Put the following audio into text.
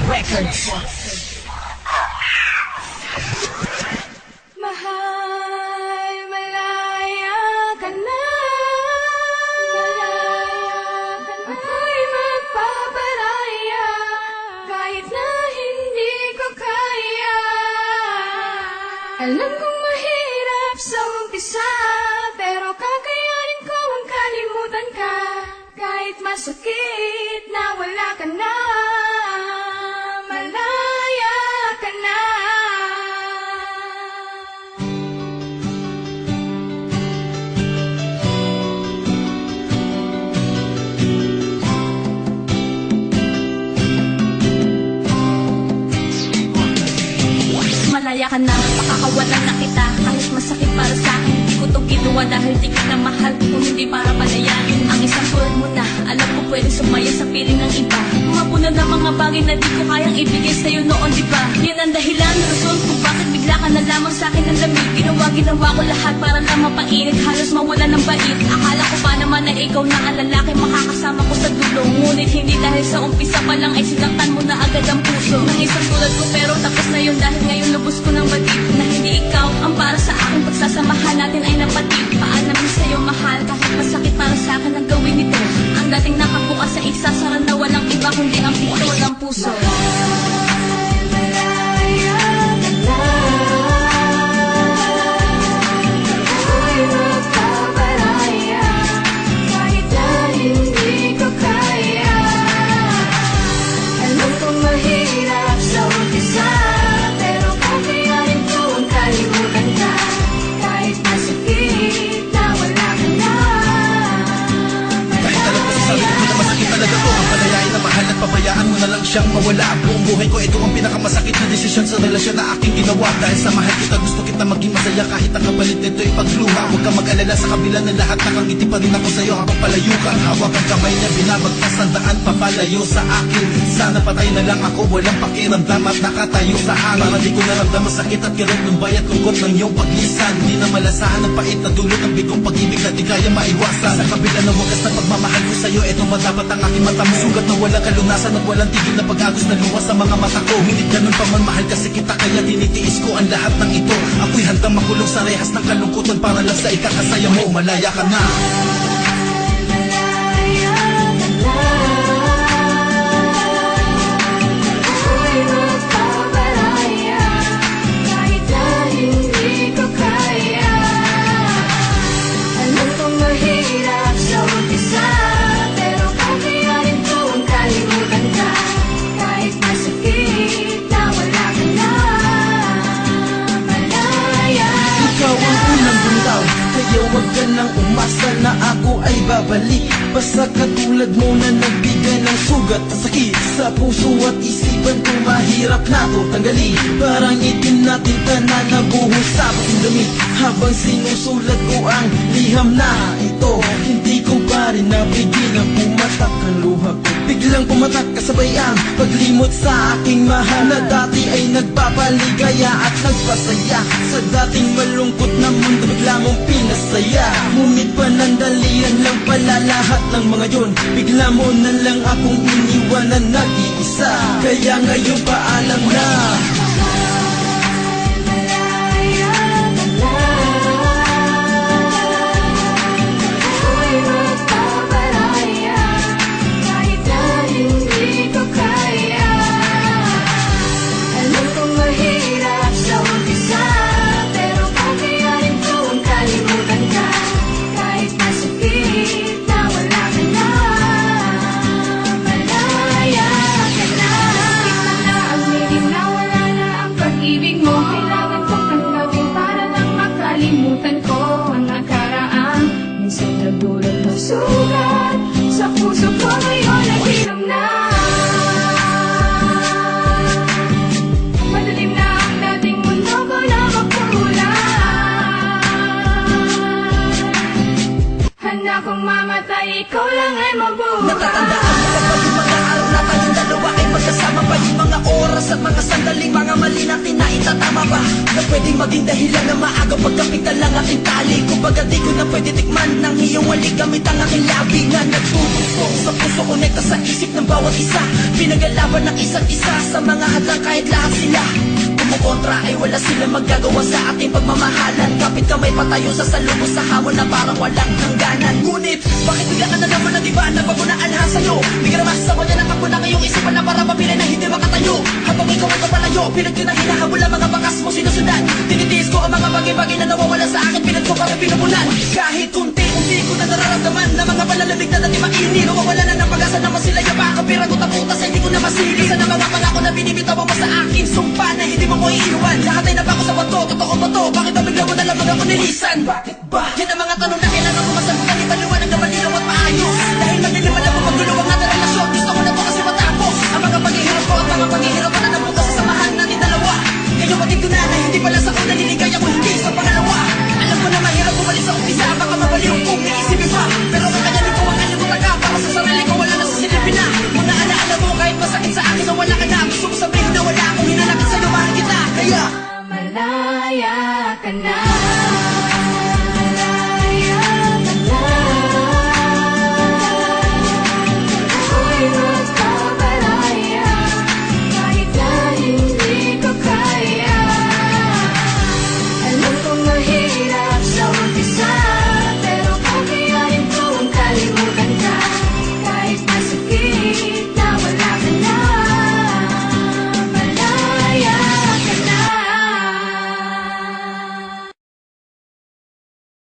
Records. Mahal, malaya ka na. Ako'y magpaparaya kahit na hindi ko kaya. Alam kong mahirap sa umpisa, pero kakayanin ko ang kalimutan ka. Kahit masakit na wala ka na, malaya ka na. Malaya ka na, makakawalan na kita. Kahit masakit para sa akin, hindi ko to ginawa dahil di kita mahal. Kung hindi para palayain ang isang tulad mo na alam ko pwede sumaya sa piling ng iba. Mapuno na mga bagay na di ko kayang ibigay sa'yo noon, di ba? Yan ang dahilan, rason kung bakit bigla ka na lamang sa'kin ng lamig. Ginawa ko lahat para lang mapainit, halos mawala ng bait. Akala ko pa naman na ikaw na ang lalaki makakasama ko sa dulo. Ngunit hindi dahil sa umpisa pa lang ay sinaktan mo na agad ang puso ng isang tulad ko, pero tapos na yun dahil ngayon lubos ko ng batid na hindi ikaw ang para sa akin. Pagsasamahan natin ay napatid. Paalamin sa'yo mahal, kahit masakit para sa akin ang gawin ito. Ang dating nakabukas sa isasara na walang iba kundi ang pito ng puso. Pabayaan mo na lang siyang mawala. Buong buhay ko, ito ang pinakamasakit na desisyon sa relasyon na aking ginawa. Dahil sa mahal kita, gusto kita maging masaya kahit ang kapalit nito ay pagluha. Huwag kang mag-alala, sa kabila ng lahat, nakangiti pa rin ako sa'yo habang palayo ka. Hawak ang kamay na binabagtas ang daan papalayo sa akin. Sana patay na lang ako, walang pakiramdam at nakatayo sa hangin. Para di ko naramdaman sakit at kirot ng bayat lungkot ng iyong paglisan. Di na malasahan ang pait na dulot ng bigong pag-ibig na di kaya maiwasan. Sa kabila ng wagas na pagmamahal ko sa'yo, ito ba dapat ang aking mata mo? Sugat na walang kalunasan at walang tigil na pag-agos na luwas sa mga mata ko. Ngunit ganun pa man, mahal kasi kita, kaya tinitiis ko ang lahat ng ito. Ako'y handang makulong sa rehas ng kalungkutan para lang sa ikakasaya mo. Malaya ka na. Huwag ka nang umasa na ako ay babalik. Basta katulad mo na nagbigay ng sugat at sakit sa puso at isipan ko, mahirap na to tanggalin. Parang itim na tinta na nabuhos sa aking damit habang sinusulat ko ang liham na ito. Hindi ko pa rin napigilang pumatak ang luha ko. Biglang pumatak kasabay ang paglimot sa aking mahal na dati ay nagpapaligaya at nagpasaya. Sa dating malungkot na mundo bigla mong pinasaya. Ngunit panandalian lang pala lahat ng mga yun. Bigla mo na lang akong iniwan na nag-iisa. Kaya ngayon paalam na. Sugat sa puso ko ngayon ay hilom na. Madilim na ang dating mundo ko na magkulay. Handa kong mamatay, ikaw lang ay mabuhay. Natatandaan mo pa ba yung mga araw na tayong dalawa ay magkasama pa? Yung mga oras at mga sandaling mga mali natin na itatama ba? Na pwedeng maging maging dahilan na maagang pagkapitan lang aking tali. Kumbaga di ko na pwede tikman ng iyong walik gamit ang aking labi na nagtutugtog sa puso, konekta sa isip ng bawat isa. Pinagalaban ng isa't isa sa mga hadlang kahit lahat sila kumukontra ay wala silang magagawa sa ating pagmamahalan. Kapit kamay patayo sa salubos sa hamon na parang walang hangganan. Ngunit bakit bigla ka na naman na diba na bago na alhan sa'yo? Di ka naman sa kanya na ako na ngayong isipan na para mapili na hindi makatayo. Habang ikaw ay kapalayo, pilit ko na hinahabol ang mga bakas mo sinusundan. Tinitiis ko ang mga bagay-bagay na nawawala sa akin, pilit ko kami pinupunan. Kahit unti-unti ko na nararamdaman na mga palalamig na dati mainit. Nawawala na ng pag-asa naman sila yung pakapirang utaputa sa hindi ko na masili. Isa na mga pangako na binibitawan mo sa akin, sumpa na hindi mo ko iiwan. Lahat ay nabako sa bato, totoo ba to? Bakit ba bigla mo na lamang ako nilisan? Bakit ba? Yan ang mga tanong na kailangan ko masagot.